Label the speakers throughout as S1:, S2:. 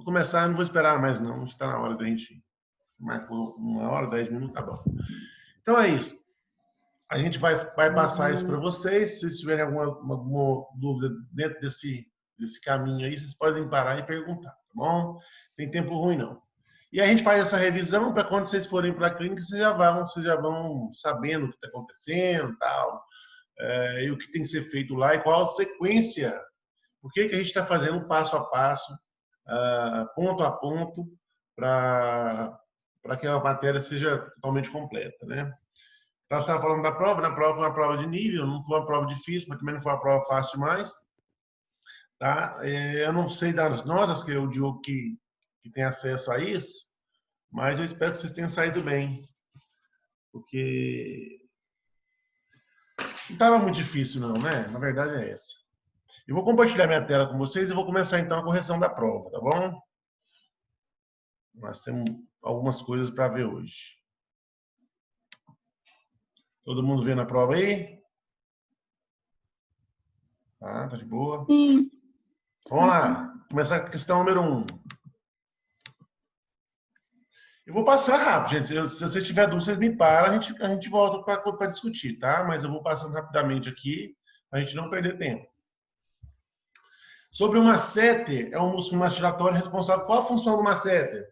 S1: Vou começar, não vou esperar mais não, está na hora da gente... Marcou 1 hora, 10 minutos, tá bom. Então é isso. A gente vai passar isso para vocês. Se vocês tiverem alguma dúvida dentro desse caminho aí, vocês podem parar e perguntar, tá bom? Tem tempo ruim não. E a gente faz essa revisão para quando vocês forem para a clínica, vocês já vão sabendo o que está acontecendo, tal, e o que tem que ser feito lá e qual a sequência. Por que a gente está fazendo passo a passo, ponto a ponto, para que a matéria seja totalmente completa, né? Então, você estava falando da prova, na prova foi uma prova de nível, não foi uma prova difícil, mas também não foi uma prova fácil demais. Tá? Eu não sei das notas, que é o Diogo que tem acesso a isso, mas eu espero que vocês tenham saído bem, porque não estava muito difícil não, né? Na verdade é essa. Eu vou compartilhar minha tela com vocês e vou começar então a correção da prova, tá bom? Nós temos algumas coisas para ver hoje. Todo mundo vendo a prova aí? Tá de boa?
S2: Sim.
S1: Vamos lá. Começar com a questão número 1. Eu vou passar rápido, gente. Se você tiver dúvida, vocês me param, a gente volta para discutir, tá? Mas eu vou passando rapidamente aqui, para a gente não perder tempo. Sobre o masseter, é um músculo mastigatório responsável. Qual a função do masseter?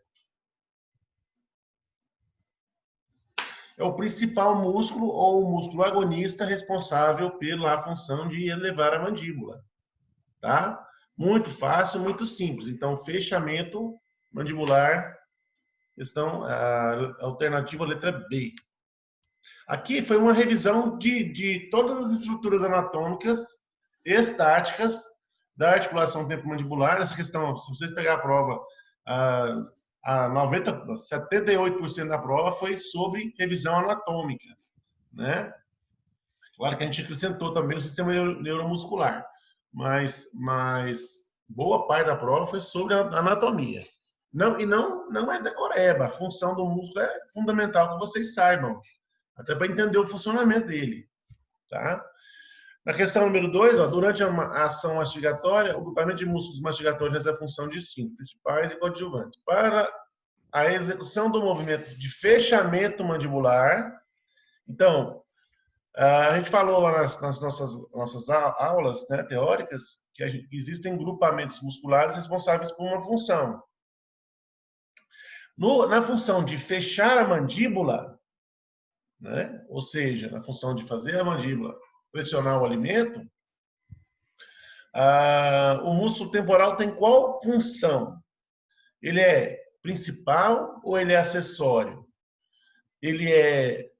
S1: É o principal músculo ou o músculo agonista responsável pela função de elevar a mandíbula. Tá? Muito fácil, muito simples. Então, fechamento mandibular, questão alternativa letra B. Aqui foi uma revisão de todas as estruturas anatômicas estáticas da articulação temporomandibular. Essa questão, se vocês pegar a prova, 78% da prova foi sobre revisão anatômica, né? Claro que a gente acrescentou também o sistema neuromuscular, mas boa parte da prova foi sobre a anatomia. Não é decoreba. A função do músculo é fundamental que vocês saibam, até para entender o funcionamento dele, tá? Na questão número 2, durante a ação mastigatória, o grupamento de músculos mastigatórios é a função distinta, principais e coadjuvantes. Para a execução do movimento de fechamento mandibular, então, a gente falou lá nas nossas aulas, né, teóricas, que existem grupamentos musculares responsáveis por uma função. Na função de fechar a mandíbula, né, ou seja, na função de fazer a mandíbula pressionar o alimento, o músculo temporal tem qual função? Ele é principal ou ele é acessório? Ele é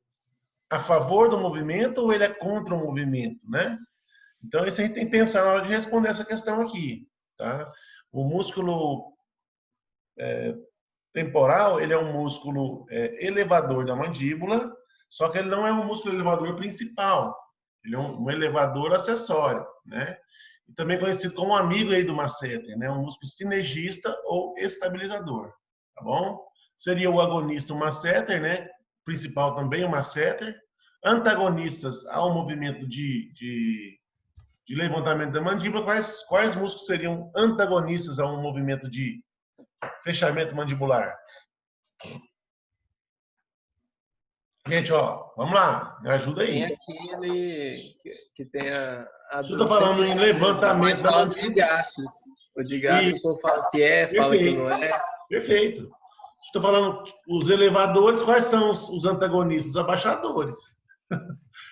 S1: a favor do movimento ou ele é contra o movimento, né? Então, isso a gente tem que pensar na hora de responder essa questão aqui, tá? O músculo temporal, ele é um músculo elevador da mandíbula, só que ele não é um músculo elevador principal. Ele é um elevador acessório, né? E também conhecido como amigo aí do masseter, né? Um músculo sinergista ou estabilizador, tá bom? Seria o agonista, o masseter, né? Principal também o masseter. Antagonistas ao movimento de levantamento da mandíbula. Quais músculos seriam antagonistas a um movimento de fechamento mandibular? Gente, ó, vamos lá, me ajuda aí.
S3: Tem aquele que tem a
S1: eu tô falando em levantamento
S3: mas fala do digasto. O digasto, o povo fala que é, fala que não é.
S1: Perfeito. Estou falando, os elevadores, quais são os antagonistas? Os abaixadores.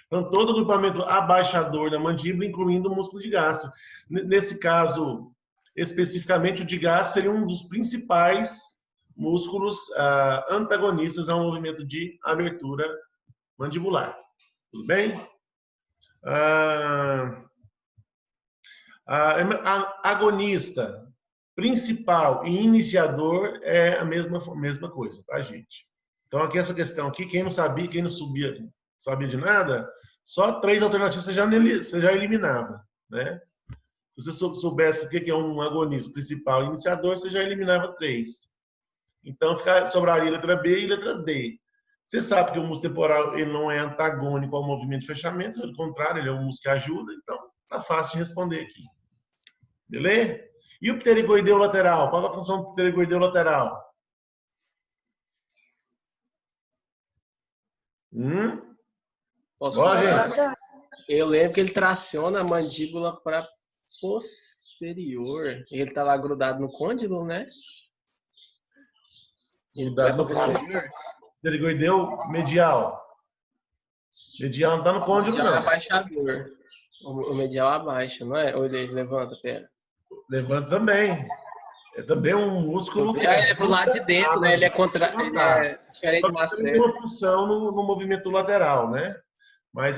S1: Então, todo o grupamento abaixador da mandíbula, incluindo o músculo de gasto. Nesse caso, especificamente, o digasto seria um dos principais músculos antagonistas ao movimento de abertura mandibular. Tudo bem? Agonista, principal e iniciador é a mesma coisa, tá, gente? Então, aqui essa questão aqui, quem não sabia de nada, só 3 alternativas você já eliminava, né? Se você soubesse o que é um agonista principal e iniciador, você já eliminava 3. Então, sobraria letra B e letra D. Você sabe que o músculo temporal ele não é antagônico ao movimento de fechamento, pelo contrário, ele é um músculo que ajuda, então tá fácil de responder aqui. Beleza? E o pterigoideu lateral? Qual é a função do pterigoideu lateral?
S3: Posso
S1: Bora,
S3: falar?
S1: gente.
S3: Eu lembro que ele traciona a mandíbula para posterior. Ele tá lá grudado no côndilo, né? Ele vai
S1: Grudado
S3: para
S1: no
S3: posterior.
S1: pterigoideu medial. Medial não tá no
S3: O
S1: côndilo,
S3: medial é
S1: não.
S3: abaixador. O medial abaixa, não é? Ou ele levanta, pera.
S1: Levanta também. É também um músculo que
S3: É pro lado de dentro, né? Ele é ele é diferente
S1: Só
S3: do
S1: que ele tem
S3: masseter.
S1: uma função no movimento lateral, né? Mas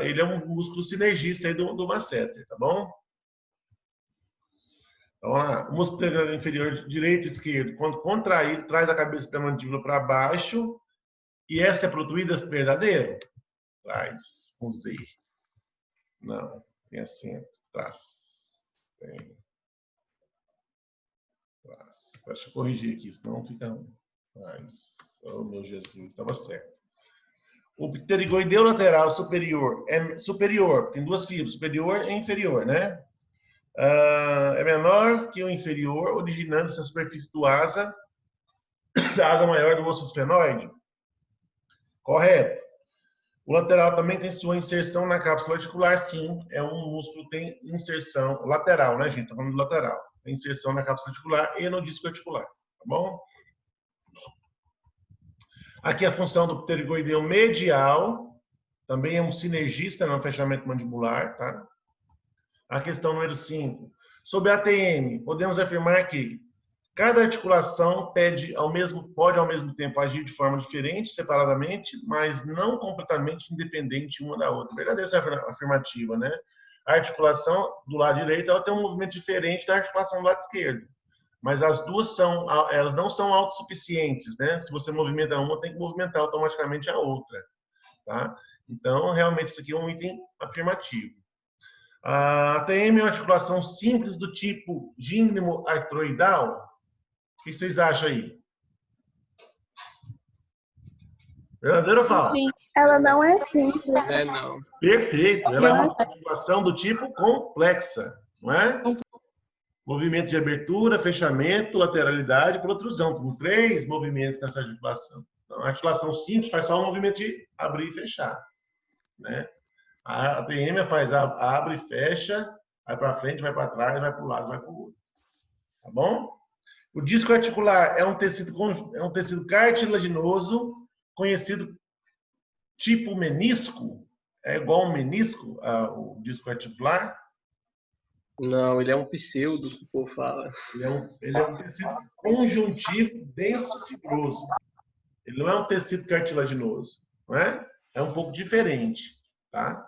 S1: ele é um músculo sinergista aí do masseter, tá bom? Então, o músculo pterigoideu inferior direito e esquerdo, quando contraído, traz a cabeça da mandíbula para baixo. E essa é protuída verdadeiro? Traz com Z. Não, tem acento. Traz. Tem. Traz. Deixa eu corrigir aqui, senão fica ruim. Traz. Oh, meu Jesus, estava certo. O pterigoideu lateral superior é superior, tem duas fibras, superior e inferior, né? É menor que o inferior, originando-se na superfície do asa, da asa maior do osso esfenoide. Correto. O lateral também tem sua inserção na cápsula articular, sim. É um músculo que tem inserção lateral, né, gente? Estamos falando do lateral. Tem inserção na cápsula articular e no disco articular, tá bom? Aqui a função do pterigoideu medial, também é um sinergista no fechamento mandibular, tá? A questão número 5. Sobre a ATM, podemos afirmar que cada articulação pode ao mesmo tempo agir de forma diferente, separadamente, mas não completamente independente uma da outra. Verdadeira essa afirmativa, né? A articulação do lado direito ela tem um movimento diferente da articulação do lado esquerdo. Mas as duas elas não são autossuficientes, né? Se você movimenta uma, tem que movimentar automaticamente a outra, tá? Então, realmente, isso aqui é um item afirmativo. A ATM é uma articulação simples do tipo gínglimo-artroidal. O que vocês acham aí? Verdadeiro ou falso?
S2: Sim, ela não é simples.
S3: É, não.
S1: Perfeito. Ela é uma articulação do tipo complexa, não é? Movimento de abertura, fechamento, lateralidade e protrusão. Tem 3 movimentos nessa articulação. Então, a articulação simples faz só o movimento de abrir e fechar, né? A ATM faz abre e fecha, vai para frente, vai para trás, vai para o lado, vai para o outro. Tá bom? O disco articular é um tecido cartilaginoso, conhecido tipo menisco. É igual um menisco, o disco articular.
S3: Não, ele é um pseudo, que o povo fala.
S1: Ele é um tecido conjuntivo denso fibroso. Ele não é um tecido cartilaginoso, não é? É um pouco diferente, tá?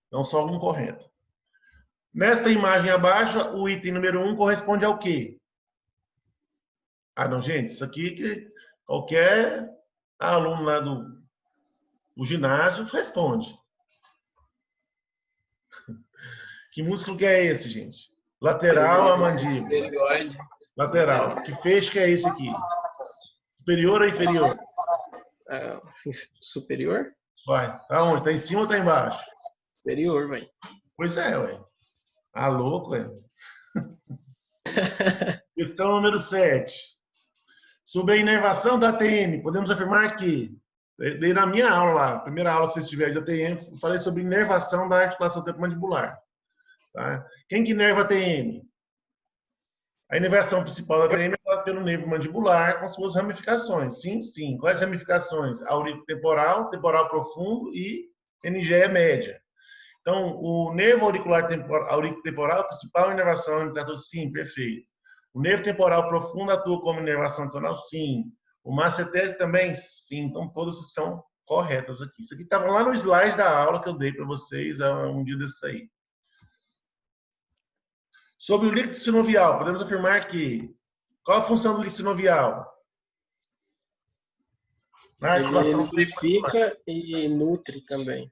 S1: Então, só um correto. Nesta imagem abaixo, o item número 1 corresponde ao quê? Ah, não, gente, isso aqui que qualquer aluno lá do ginásio responde. Que músculo que é esse, gente? Lateral a mandíbula. Lateral. Que feixe que é esse aqui? Superior ou inferior?
S3: Superior?
S1: Vai. Tá onde? Tá em cima ou tá embaixo?
S3: Superior, vai.
S1: Pois é, ué. Ah, louco, ué. Questão número 7. Sobre a inervação da ATM, podemos afirmar que, daí na minha aula lá, primeira aula que vocês tiverem de ATM, eu falei sobre inervação da articulação temporomandibular. Tá? Quem que inerva a ATM? A inervação principal da ATM é dada pelo nervo mandibular com suas ramificações. Sim, sim. Quais ramificações? Auriculotemporal, temporal profundo e NGE média. Então, o nervo auricular temporal é a principal inervação ramificadora? Sim, perfeito. O nervo temporal profundo atua como inervação adicional? Sim. O masseter também? Sim. Então, todas estão corretas aqui. Isso aqui estava lá no slide da aula que eu dei para vocês um dia desse aí. Sobre o líquido sinovial, podemos afirmar que... Qual a função do líquido sinovial?
S3: Ele lubrifica e nutre também.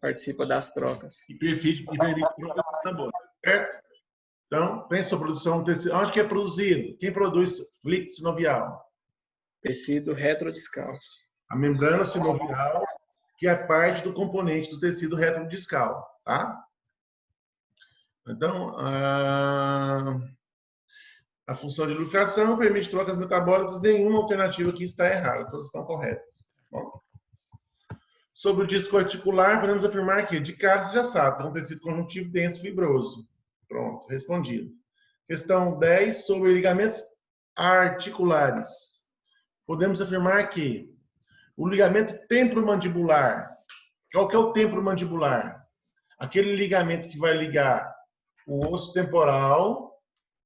S3: Participa das trocas.
S1: E permite trocas de sabor, certo? Então, pensa sua produção tecido. Onde que é produzido? Quem produz líquido sinovial?
S3: Tecido retrodiscal.
S1: A membrana sinovial, que é parte do componente do tecido retrodiscal, tá? Então, a função de lubrificação permite trocas metabólicas, nenhuma alternativa aqui está errada, todas estão corretas. Bom. Sobre o disco articular, podemos afirmar que, de cara, você já sabe, é um tecido conjuntivo denso fibroso. Pronto, respondido. Questão 10, sobre ligamentos articulares. Podemos afirmar que o ligamento temporomandibular, qual que é o temporomandibular? Aquele ligamento que vai ligar o osso temporal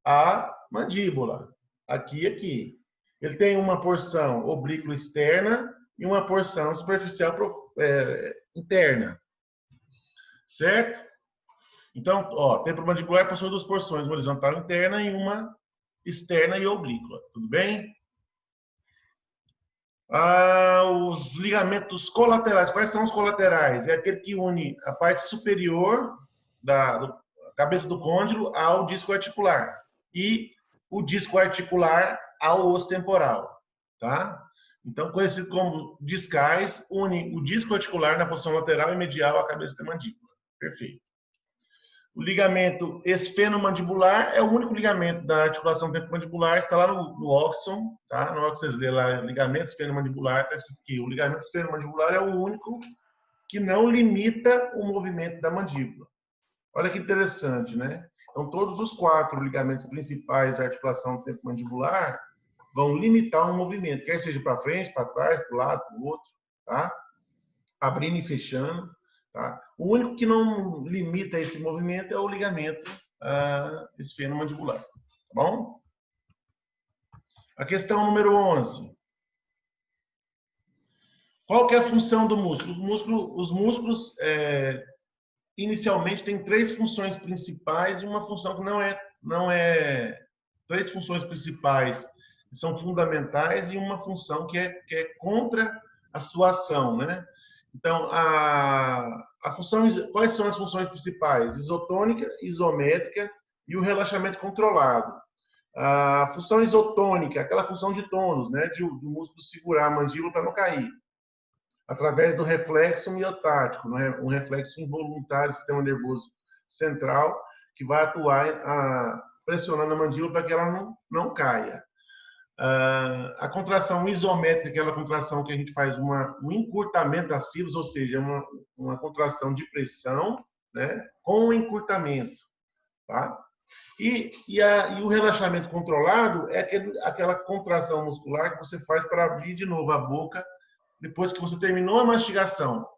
S1: à mandíbula. Aqui e aqui. Ele tem uma porção oblíqua externa e uma porção superficial interna. Certo? Então, ó, temporomandibular possui duas porções, uma horizontal interna e uma externa e oblíqua. Tudo bem? Os ligamentos colaterais. Quais são os colaterais? É aquele que une a parte superior da cabeça do côndilo ao disco articular e o disco articular ao osso temporal, tá? Então, conhecido como discais, une o disco articular na posição lateral e medial à cabeça da mandíbula. Perfeito. O ligamento esfenomandibular é o único ligamento da articulação temporomandibular, está lá no Oxon, tá? Na hora que vocês lerem lá, ligamento esfenomandibular, está escrito aqui. O ligamento esfenomandibular é o único que não limita o movimento da mandíbula. Olha que interessante, né? Então, todos os 4 ligamentos principais da articulação temporomandibular vão limitar um movimento, quer seja para frente, para trás, para o lado, para o outro, tá? Abrindo e fechando. Tá? O único que não limita esse movimento é o ligamento esfenomandibular. Tá bom? A questão número 11. Qual que é a função do músculo? Os músculos, inicialmente, têm 3 funções principais e uma função que não é 3 funções principais que são fundamentais e uma função que é contra a sua ação, né? Então, quais são as funções principais? Isotônica, isométrica e o relaxamento controlado. A função isotônica, aquela função de tônus, né, de o músculo segurar a mandíbula para não cair, através do reflexo miotático, né, um reflexo involuntário do sistema nervoso central, que vai atuar pressionando a mandíbula para que ela não caia. A contração isométrica, aquela contração que a gente faz um encurtamento das fibras, ou seja, uma contração de pressão, né, com encurtamento, tá? E o relaxamento controlado é aquela contração muscular que você faz para abrir de novo a boca depois que você terminou a mastigação.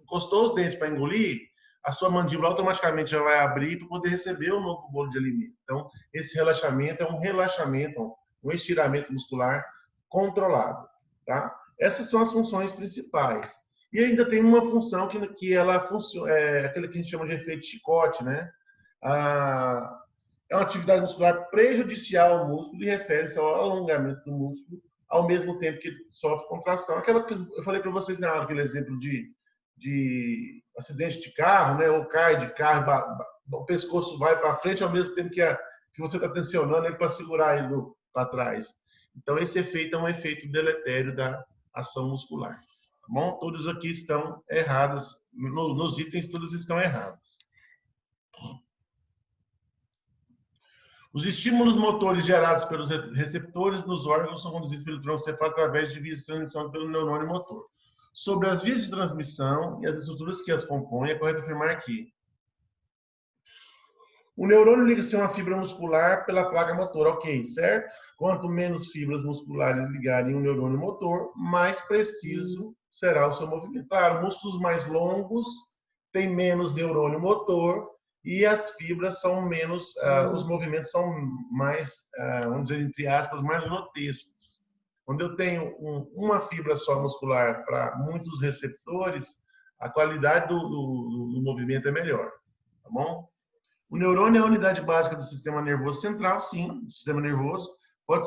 S1: Encostou os dentes para engolir, a sua mandíbula automaticamente já vai abrir para poder receber o novo bolo de alimento. Então, esse relaxamento é um relaxamento, um estiramento muscular controlado, tá? Essas são as funções principais. E ainda tem uma função que ela funciona, aquele que a gente chama de efeito chicote, né? É uma atividade muscular prejudicial ao músculo e refere-se ao alongamento do músculo ao mesmo tempo que ele sofre contração. Aquela que eu falei para vocês na hora, aquele exemplo de acidente de carro, né? Ou cai de carro, o pescoço vai para frente ao mesmo tempo que você está tensionando ele para segurar ele para trás. Então, esse efeito é um efeito deletério da ação muscular. Tá bom? Todos aqui estão errados. Nos itens, todos estão errados. Os estímulos motores gerados pelos receptores nos órgãos são conduzidos pelo tronco cefálico através de vias de transmissão pelo neurônio motor. Sobre as vias de transmissão e as estruturas que as compõem, é correto afirmar que o neurônio liga-se a uma fibra muscular pela placa motora, ok, certo? Quanto menos fibras musculares ligarem um neurônio motor, mais preciso será o seu movimento. Claro, músculos mais longos têm menos neurônio motor e as fibras são menos, os movimentos são mais, vamos dizer, entre aspas, mais grotescos. Quando eu tenho uma fibra só muscular para muitos receptores, a qualidade do movimento é melhor, tá bom? O neurônio é a unidade básica do sistema nervoso central, sim, do sistema nervoso. Pode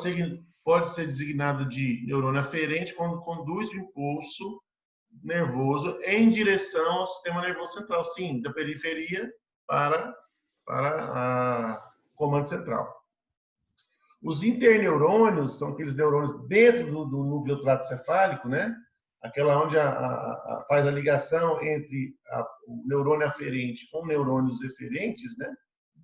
S1: ser designado de neurônio aferente quando conduz o impulso nervoso em direção ao sistema nervoso central, sim, da periferia para o comando central. Os interneurônios são aqueles neurônios dentro do núcleo tratocefálico, né? Aquela onde faz a ligação entre o neurônio aferente com neurônios eferentes, né?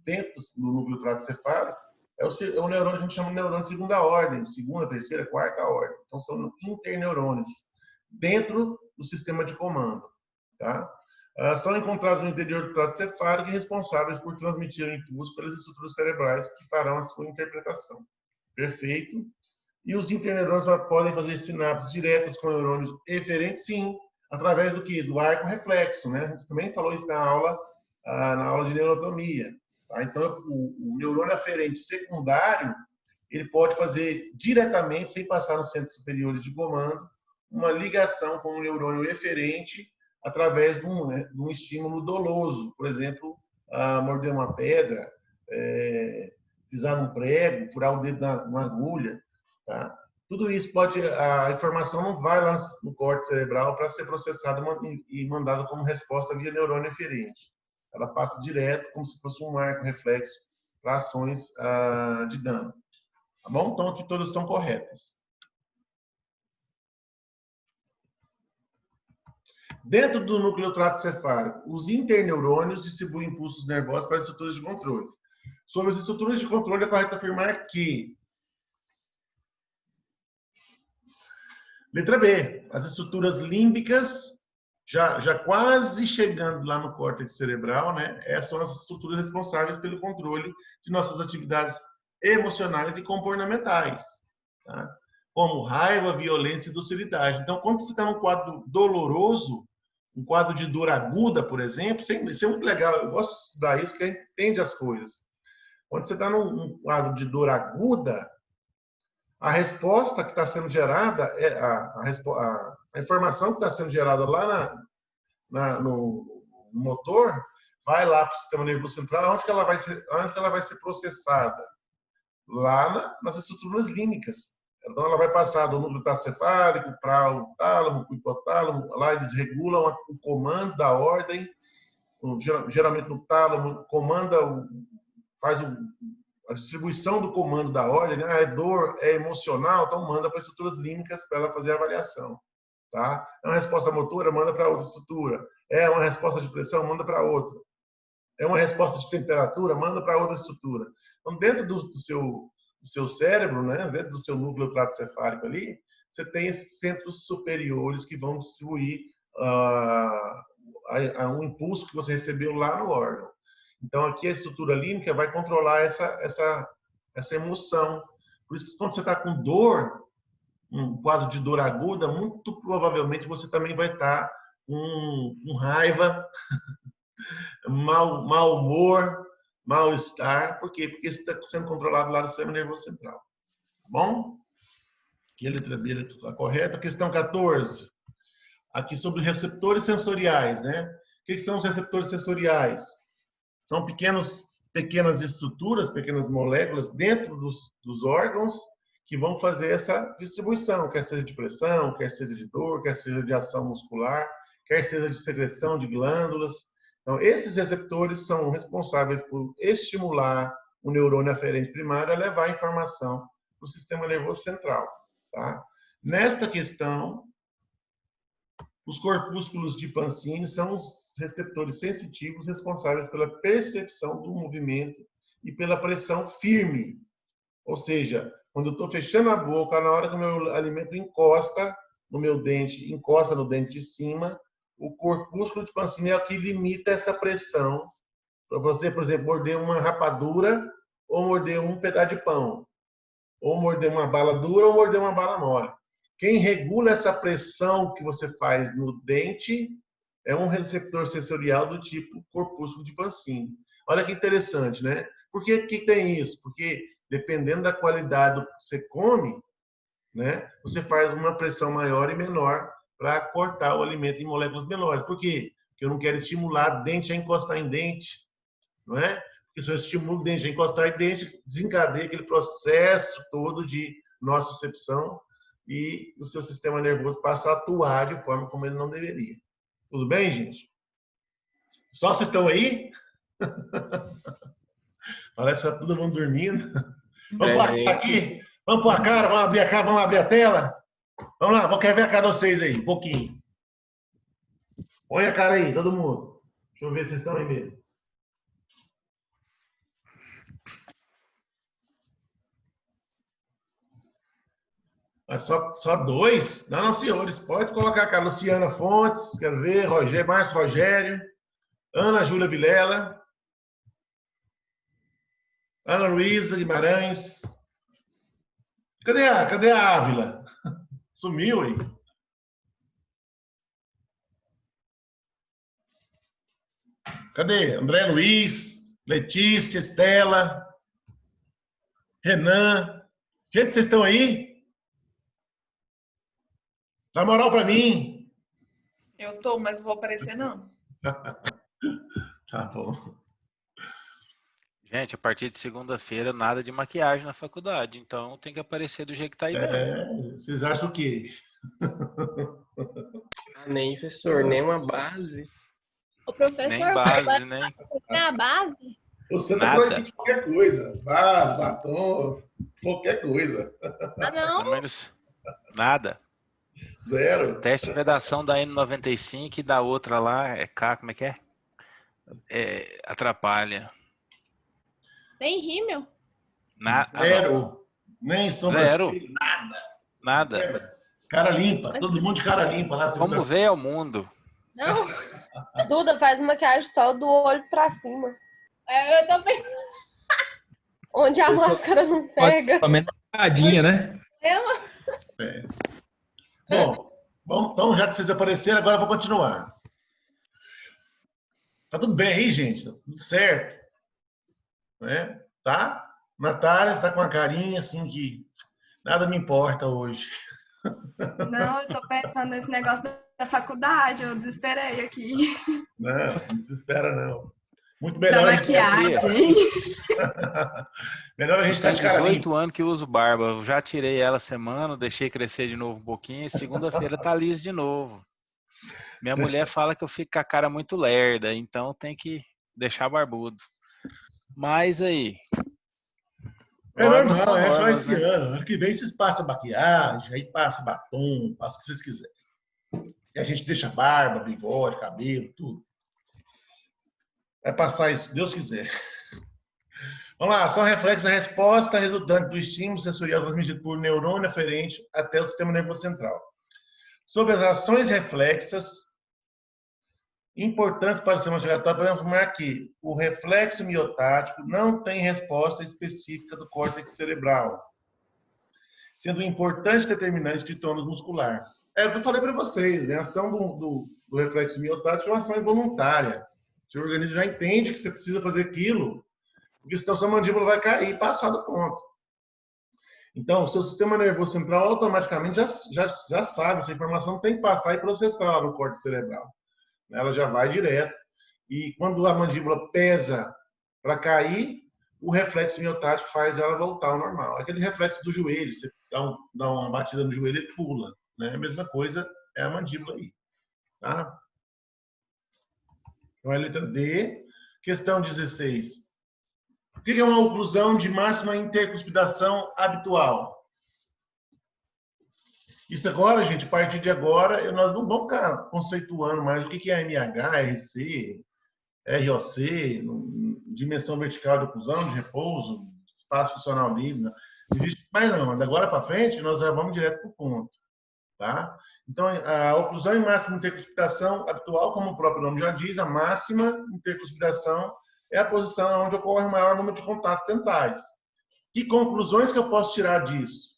S1: dentro do núcleo tratocefálico é o neurônio que a gente chama de neurônio de segunda ordem, segunda, terceira, quarta ordem. Então, são interneurônios dentro do sistema de comando. Tá? São encontrados no interior do trato cefálico e responsáveis por transmitir o impulso pelas estruturas cerebrais que farão a sua interpretação. Perfeito. E os interneurônios podem fazer sinapses diretas com neurônios eferentes, sim, através do que? Do arco reflexo, né? A gente também falou isso na aula de neurotomia. Tá? Então, o neurônio aferente secundário, ele pode fazer diretamente, sem passar nos centros superiores de comando, uma ligação com o neurônio eferente através de um estímulo doloso. Por exemplo, morder uma pedra, pisar num prego, furar o dedo numa agulha. Tá? Tudo isso a informação não vai lá no córtex cerebral para ser processada e mandada como resposta via neurônio eferente. Ela passa direto, como se fosse um arco reflexo para ações de dano. Tá bom? Então, aqui todas estão corretas. Dentro do núcleo tratocefálico, os interneurônios distribuem impulsos nervosos para as estruturas de controle. Sobre as estruturas de controle, é correto afirmar que... Letra B. As estruturas límbicas, já quase chegando lá no córtex cerebral, né? Essas são as estruturas responsáveis pelo controle de nossas atividades emocionais e comportamentais. Tá? Como raiva, violência e docilidade. Então, quando você está num quadro doloroso, um quadro de dor aguda, por exemplo, isso é muito legal. Eu gosto de estudar isso, porque a gente entende as coisas. Quando você está num quadro de dor aguda, a resposta que está sendo gerada, a informação que está sendo gerada lá no motor, vai lá para o sistema nervoso central, onde que ela vai ser processada? Lá nas estruturas límbicas. Então, ela vai passar do núcleo tratocefálico para o tálamo, para o hipotálamo. Lá eles regulam o comando da ordem. Geralmente no tálamo, faz a distribuição do comando da ordem. Né? É dor, é emocional, então manda para as estruturas límbicas para ela fazer a avaliação. Tá? É uma resposta motora, manda para outra estrutura. É uma resposta de pressão, manda para outra. É uma resposta de temperatura, manda para outra estrutura. Então, dentro do seu cérebro, né, dentro do seu núcleo tratocefálico ali, você tem esses centros superiores que vão distribuir um impulso que você recebeu lá no órgão. Então, aqui a estrutura límbica vai controlar essa emoção. Por isso que quando você está com dor, um quadro de dor aguda, muito provavelmente você também vai estar com raiva, mau humor, mal-estar. Por quê? Porque isso está sendo controlado lá do sistema nervoso central. Tá bom? Aqui a letra B está correta. Questão 14. Aqui sobre receptores sensoriais, né? O que são os receptores sensoriais? São pequenas estruturas, pequenas moléculas dentro dos órgãos que vão fazer essa distribuição, quer seja de pressão, quer seja de dor, quer seja de ação muscular, quer seja de secreção de glândulas. Então, esses receptores são responsáveis por estimular o neurônio aferente primário a levar a informação para o sistema nervoso central. Tá? Nesta questão, os corpúsculos de Pansini são os receptores sensitivos responsáveis pela percepção do movimento e pela pressão firme. Ou seja, quando eu estou fechando a boca, na hora que o meu alimento encosta no meu dente, encosta no dente de cima, o corpúsculo de Pansini é o que limita essa pressão para você, por exemplo, morder uma rapadura ou morder um pedaço de pão, ou morder uma bala dura ou morder uma bala mole. Quem regula essa pressão que você faz no dente é um receptor sensorial do tipo corpúsculo de Pansini. Olha que interessante, né? Por que tem isso? Porque dependendo da qualidade do que você come, né, você faz uma pressão maior e menor para cortar o alimento em moléculas menores. Por quê? Porque eu não quero estimular dente a encostar em dente, não é? Porque se eu estimulo o dente a encostar em dente, desencadeia aquele processo todo de nocicepção e o seu sistema nervoso passa a atuar de forma como ele não deveria. Tudo bem, gente? Só vocês estão aí? Parece que está todo mundo dormindo. Vamos pôr aqui? Vamos pôr a cara? Vamos abrir a tela? Vamos lá, quero ver a cara de vocês aí, um pouquinho. Põe a cara aí, todo mundo. Deixa eu ver se vocês estão aí mesmo. Mas só dois? Não, não, senhores. Pode colocar cá. Luciana Fontes, quero ver. Márcio Rogério. Ana Júlia Vilela. Ana Luísa Guimarães. Cadê a Ávila? Sumiu aí. Cadê? André Luiz, Letícia, Estela, Renan. Gente, vocês estão aí? Dá moral para mim.
S4: Eu tô, mas vou aparecer não.
S1: Tá bom.
S5: Gente, a partir de segunda-feira, nada de maquiagem na faculdade. Então, tem que aparecer do jeito que tá aí mesmo.
S1: Vocês acham o quê?
S3: Nem professor, nem uma base.
S2: O professor
S5: Nem base, nem...
S2: é a base?
S1: Você tá proibido de qualquer coisa. Base, batom, qualquer coisa.
S2: Ah, não?
S5: Pelo menos nada.
S1: Zero.
S5: Teste de vedação da N95 e da outra lá, como é que é? Atrapalha.
S2: Nem rímel?
S1: Zero. Nem sobrancelha,
S5: nada.
S1: Zero. Cara limpa, todo mundo de cara limpa lá.
S5: Como veio ao mundo?
S6: Não. A Duda faz maquiagem só do olho pra cima.
S2: Eu tô pensando.
S6: Onde a máscara não pega.
S7: Também tadinha, né?
S1: Bom, então já que vocês apareceram, agora eu vou continuar. Tá tudo bem aí, gente? Tá tudo certo? Né? Tá? Natália está com uma carinha assim que nada me importa hoje.
S8: Não, eu tô pensando nesse negócio da faculdade, eu desesperei aqui.
S1: Não desespera não. Muito melhor.
S8: Da maquiagem.
S1: Melhor a gente estar
S5: Tem
S1: de cara
S5: 18 anos que uso barba. Eu já tirei ela semana, deixei crescer de novo um pouquinho e segunda-feira tá liso de novo. Minha mulher fala que eu fico com a cara muito lerda, então tem que deixar barbudo. Mas aí...
S1: É normal,
S5: são
S1: é só
S5: normas,
S1: esse ano. Ano que vem vocês passam maquiagem, aí passa batom, passa o que vocês quiserem. E a gente deixa barba, bigode, cabelo, tudo. Vai passar isso, Deus quiser. Vamos lá, ação reflexo da resposta resultante do estímulo sensorial transmitido por neurônio aferente até o sistema nervoso central. Sobre as ações reflexas importantes para o sistema respiratório, podemos afirmar que o reflexo miotático não tem resposta específica do córtex cerebral, sendo um importante determinante de tônus muscular. É o que eu falei para vocês, né? A ação do reflexo miotático é uma ação involuntária. O seu organismo já entende que você precisa fazer aquilo, porque senão sua mandíbula vai cair e passar do ponto. Então, o seu sistema nervoso central automaticamente já sabe, essa informação tem que passar e processar lá no córtex cerebral. Ela já vai direto. E quando a mandíbula pesa para cair, o reflexo miotático faz ela voltar ao normal. Aquele reflexo do joelho, você dá uma batida no joelho e pula. Né? A mesma coisa é a mandíbula aí. Tá? Então, a letra D. Questão 16. O que é uma oclusão de máxima intercuspidação habitual? Isso agora, gente, a partir de agora, nós não vamos ficar conceituando mais o que é MH, RC, ROC, dimensão vertical de oclusão, de repouso, espaço funcional livre. Não existe mais não, mas agora para frente nós já vamos direto para o ponto. Tá? Então, a oclusão em máxima intercuspidação habitual, como o próprio nome já diz, a máxima intercuspidação é a posição onde ocorre o maior número de contatos dentais. Que conclusões que eu posso tirar disso?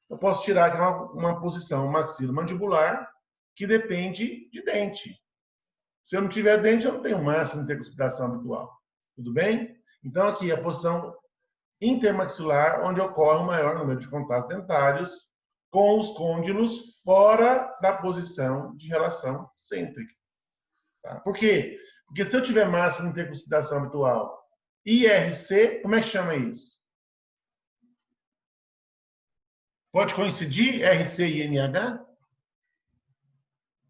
S1: Eu posso tirar que é uma posição maxilomandibular que depende de dente. Se eu não tiver dente, eu não tenho máxima intercuspidação habitual. Tudo bem? Então, aqui a posição intermaxilar, onde ocorre o maior número de contatos dentários com os côndilos fora da posição de relação cêntrica. Tá? Por quê? Porque se eu tiver máxima intercuspidação habitual IRC, como é que chama isso? Pode coincidir RC e NH?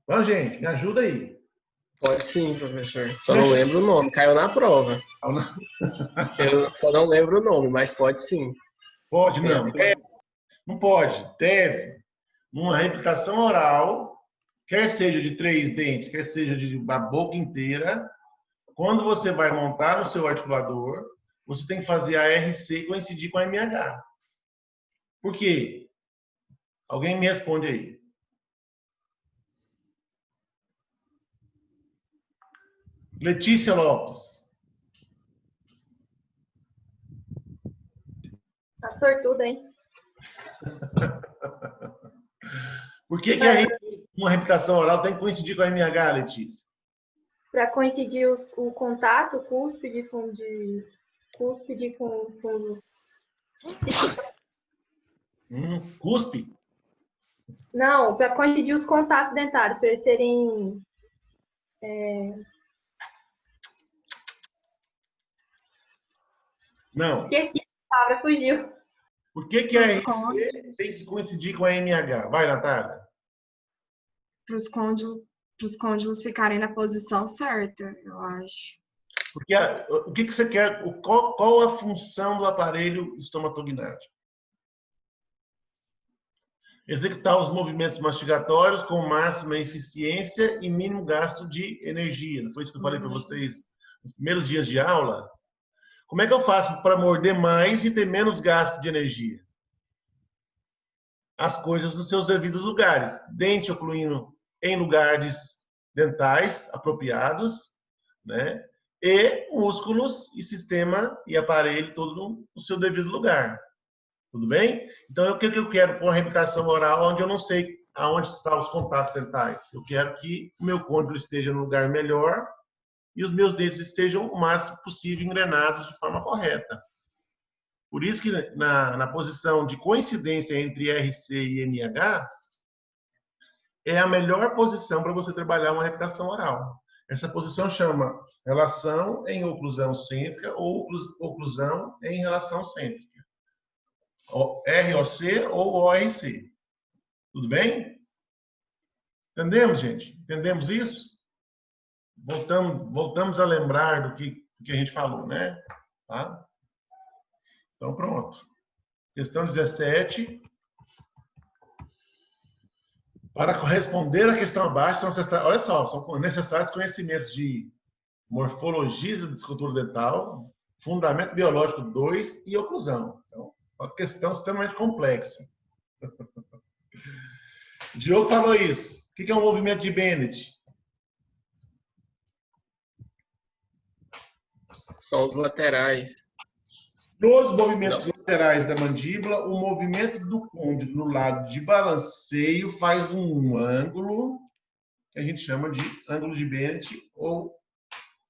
S1: Então, gente, me ajuda aí.
S3: Pode sim, professor. Só não lembro o nome. Caiu na prova. Eu só não lembro o nome, mas pode sim.
S1: Pode não. Não pode. Deve. Numa reabilitação oral, quer seja de 3 dentes, quer seja de uma boca inteira, quando você vai montar no seu articulador, você tem que fazer a RC coincidir com a MH. Por quê? Alguém me responde aí. Letícia Lopes.
S7: Tá sortuda, hein?
S1: Por que uma reabilitação oral tem que coincidir com a MH, Letícia?
S7: Para coincidir o contato cúspide com
S1: Cuspe?
S7: Não, para coincidir os contatos dentários, para eles serem.
S1: Não.
S7: Esqueci a palavra, fugiu.
S1: Por que a RC tem que coincidir com a MH? Vai, Natália.
S8: Para os cônjuges ficarem na posição certa, eu acho.
S1: Porque o que você quer? Qual a função do aparelho estomatognático? Executar os movimentos mastigatórios com máxima eficiência e mínimo gasto de energia. Não foi isso que eu falei para vocês nos primeiros dias de aula? Como é que eu faço para morder mais e ter menos gasto de energia? As coisas nos seus devidos lugares. Dente ocluíno em lugares dentais apropriados, né? E músculos e sistema e aparelho todo no seu devido lugar. Tudo bem? Então, o que eu quero com a reabilitação oral, onde eu não sei aonde estão os contatos dentais? Eu quero que o meu côndilo esteja no lugar melhor e os meus dentes estejam o máximo possível engrenados de forma correta. Por isso que na posição de coincidência entre RC e MH, é a melhor posição para você trabalhar uma reabilitação oral. Essa posição chama relação em oclusão cêntrica ou oclusão em relação cêntrica. ROC ou ORC. Tudo bem? Entendemos, gente? Entendemos isso? Voltamos a lembrar do que a gente falou, né? Tá? Então, pronto. Questão 17. Para responder a questão abaixo, olha só, são necessários conhecimentos de morfologia da escultura dental, fundamento biológico 2 e oclusão. Então, uma questão extremamente complexa. O Diogo falou isso. O que é um movimento de Bennett?
S3: São os laterais.
S1: Nos movimentos laterais da mandíbula, o movimento do côndilo no lado de balanceio faz um ângulo, que a gente chama de ângulo de Bennett,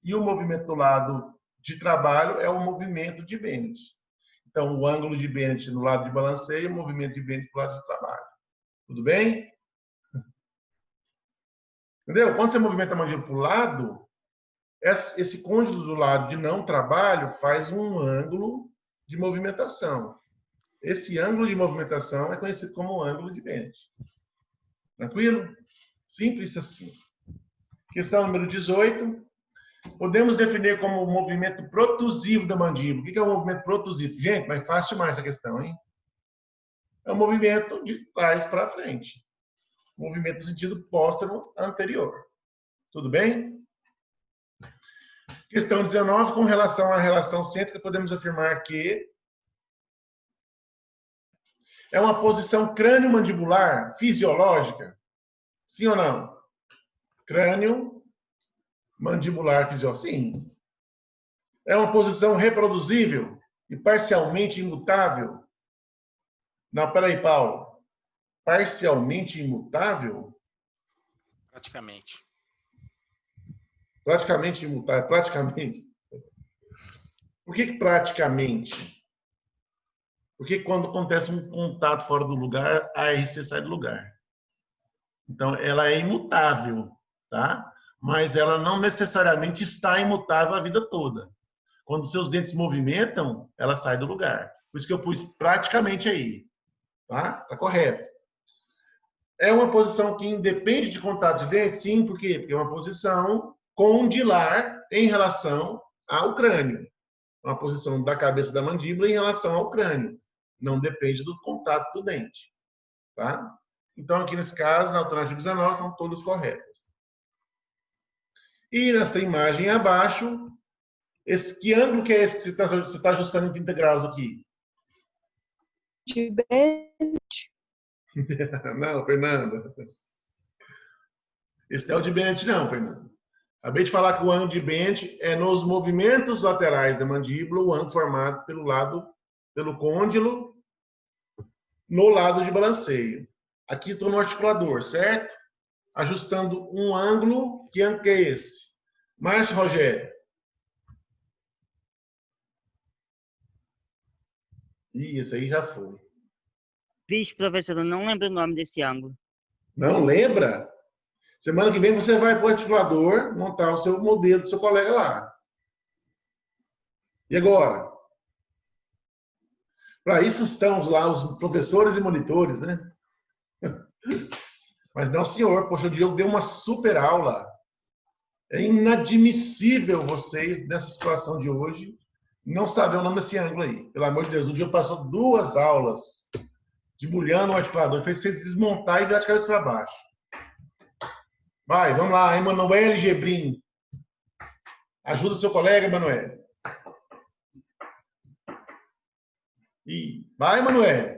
S1: e o movimento do lado de trabalho é o movimento de Bennett. Então, o ângulo de Bennett no lado de balanceio, o movimento de Bennett no lado de trabalho. Tudo bem? Entendeu? Quando você movimenta a mandíbula para o lado, esse côndilo do lado de não trabalho faz um ângulo de movimentação. Esse ângulo de movimentação é conhecido como ângulo de Bennett. Tranquilo? Simples assim. Questão número 18. Podemos definir como o movimento protusivo da mandíbula. O que é o movimento protusivo? Gente, mas fácil demais essa questão, hein? É o movimento de trás para frente. Movimento no sentido póstero anterior. Tudo bem? Questão 19, com relação à relação cêntrica, podemos afirmar que é uma posição crânio-mandibular fisiológica? Sim ou não? Crânio-mandibular fisiológica? Sim. É uma posição reproduzível e parcialmente imutável? Não, peraí, Paulo. Parcialmente imutável?
S5: Praticamente.
S1: Praticamente imutável, praticamente. Por que praticamente? Porque quando acontece um contato fora do lugar, a RC sai do lugar. Então, ela é imutável, tá? Mas ela não necessariamente está imutável a vida toda. Quando seus dentes movimentam, ela sai do lugar. Por isso que eu pus praticamente aí, tá? Tá correto. É uma posição que independe de contato de dentes? Sim, por quê? Porque é uma posição condilar em relação ao crânio. Uma posição da cabeça da mandíbula em relação ao crânio. Não depende do contato do dente. Tá? Então, aqui nesse caso, na alternativa 19, estão todas corretas. E nessa imagem abaixo, que ângulo que é esse que você está ajustando em 30 graus aqui?
S2: De Bennett.
S1: Não, Fernanda. Esse não é o de Bennett, não, Fernanda. Acabei de falar que o ângulo de Bennett é nos movimentos laterais da mandíbula, o ângulo formado pelo côndilo no lado de balanceio. Aqui estou no articulador, certo? Ajustando um ângulo. Que ângulo que é esse? Márcio Rogério. Isso aí já foi.
S9: Vixe, professor, eu não lembro o nome desse ângulo.
S1: Não lembra? Semana que vem você vai para o articulador montar o seu modelo do seu colega lá. E agora? Para isso estão lá os professores e monitores, né? Mas não, senhor. Poxa, o Diogo deu uma super aula. É inadmissível vocês, nessa situação de hoje, não saber o nome desse ângulo aí. Pelo amor de Deus, o Diogo passou 2 aulas debulhando o articulador. Fez vocês desmontar e virar de cabeça para baixo. Vai, vamos lá, Emanuele Gebrim. Ajuda o seu colega, Emanuele. Vai, Emanuele.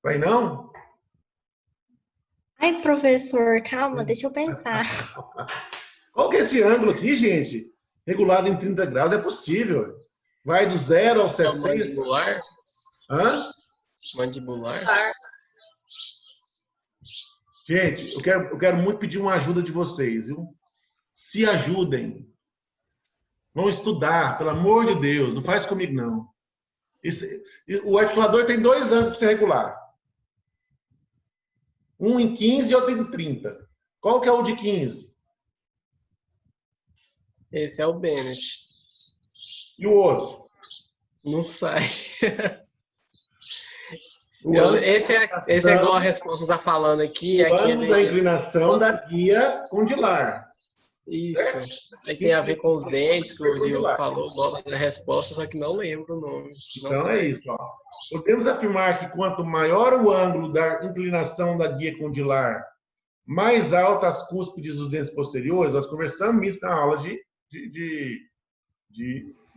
S1: Vai não?
S10: Ai, professor, calma, deixa eu pensar.
S1: Qual que é esse ângulo aqui, gente? Regulado em 30 graus, é possível. Vai do 0 ao 60.
S3: Mandibular?
S1: Hã?
S3: Mandibular?
S1: Gente, eu quero muito pedir uma ajuda de vocês, viu? Se ajudem. Vão estudar, pelo amor de Deus. Não faz comigo, não. O articulador tem 2 ângulos para você regular. Um em 15 e outro em 30. Qual que é o de 15?
S3: Esse é o Bennett.
S1: E o outro?
S3: Não sai.
S1: Esse
S3: é igual a resposta está falando aqui.
S1: O ângulo da inclinação da guia condilar.
S3: Isso. Aí tem a ver com os dentes, que o Diogo falou logo na resposta, só que não lembro o nome.
S1: Então é isso. Ó. Podemos afirmar que quanto maior o ângulo da inclinação da guia condilar, mais altas as cúspides dos dentes posteriores. Nós conversamos isso na aula de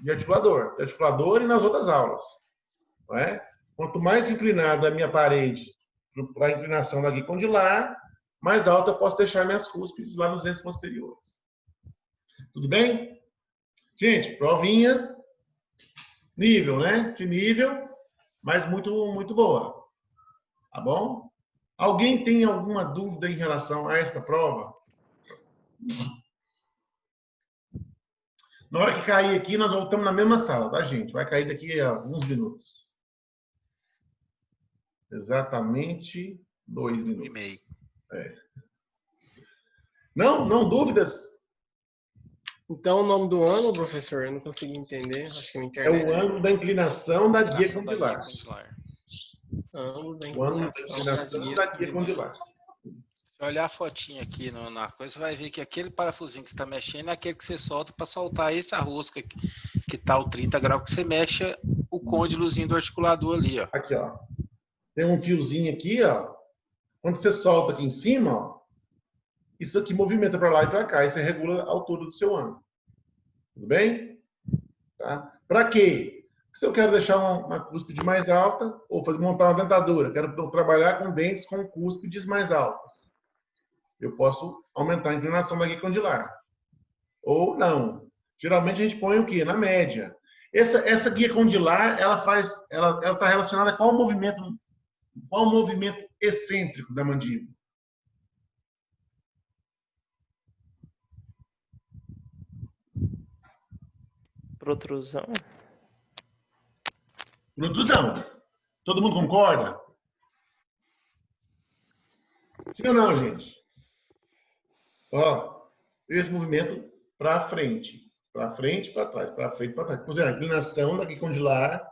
S1: articulador e nas outras aulas. Não é? Quanto mais inclinada a minha parede para a inclinação da guia condilar, mais alta eu posso deixar minhas cúspides lá nos dentes posteriores. Tudo bem? Gente, provinha, nível, né? De nível, mas muito, muito boa. Tá bom? Alguém tem alguma dúvida em relação a esta prova? Na hora que cair aqui, nós voltamos na mesma sala, tá, gente? Vai cair daqui a alguns minutos. Exatamente 2 minutos.
S5: E meio.
S1: Não, dúvidas?
S3: Então, o nome do ângulo, professor, eu não consegui entender. Acho que a internet...
S1: É o ângulo da inclinação da guia condilar.
S3: Ângulo da
S1: O ângulo da inclinação da guia condilar.
S5: Se olhar a fotinha aqui na coisa, você vai ver que aquele parafusinho que você está mexendo é aquele que você solta para soltar essa rosca que está o 30 graus, que você mexe o côndilozinho do articulador ali, ó.
S1: Aqui, ó. Tem um fiozinho aqui, ó. Quando você solta aqui em cima, ó, isso aqui movimenta para lá e para cá. E você regula a altura do seu ângulo. Tudo bem? Tá? Para quê? Se eu quero deixar uma cúspide mais alta, ou montar uma dentadura, quero trabalhar com dentes com cúspides mais altas. Eu posso aumentar a inclinação da guia condilar. Ou não. Geralmente a gente põe o quê? Na média. Essa guia condilar, ela está relacionada com qual o movimento excêntrico da mandíbula?
S11: Protrusão.
S1: Protrusão. Todo mundo concorda? Sim ou não, gente? Ó, esse movimento para frente. Para frente, para trás. Para frente, para trás. Por exemplo, a inclinação da guia condilar